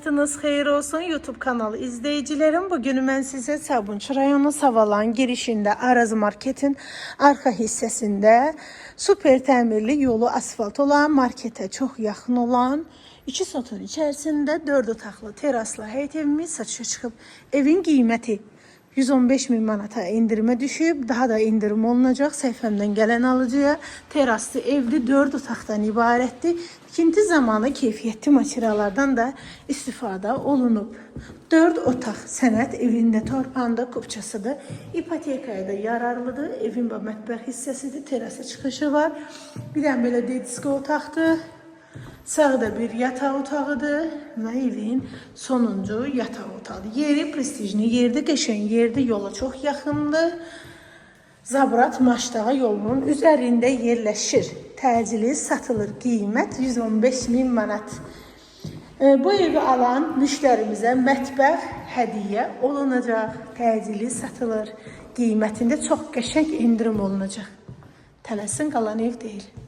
Vaxtınız xeyir olsun YouTube kanalı izleyicilerim. Bugün mən sizə Sabunçu rayonu Savalan girişində Araz Marketin arxa hissəsində super təmirli yolu asfalt olan, markete çox yaxın olan, 2 sotun içərisində 4 otaqlı teraslı həyət evimiz satışa çıxıb. Evin qiyməti 115.000 manata indirime düşüb, daha da indirim olunacaq səhifəmdən gələn alıcıya. Teraslı evli 4 otaqdan ibarətdir. Tikinti zamanı keyfiyyətli materiallardan da istifadə olunub. 4 otaq sənət evində torpağında kupçasıdır. İpotekaya da yararlıdır. Evin mətbəx hissəsidir. Terasa çıxışı var. Bir dənə belə dedisko otaqdır. Sağda bir yataq otağıdır və evin sonuncu yataq otağıdır. Yeri prestijli yerdir, qəşəng yerdir, yola çox yaxındır. Zabrat Maşdağa yolunun üzərində yerləşir. Təcili satılır. Qiymət 115.000 manat. Bu evi alan müştərimizə mətbəx hədiyyə olunacaq. Təcili satılır. Qiymətində çox qəşəng indirim olunacaq. Tələsin qalan ev deyil.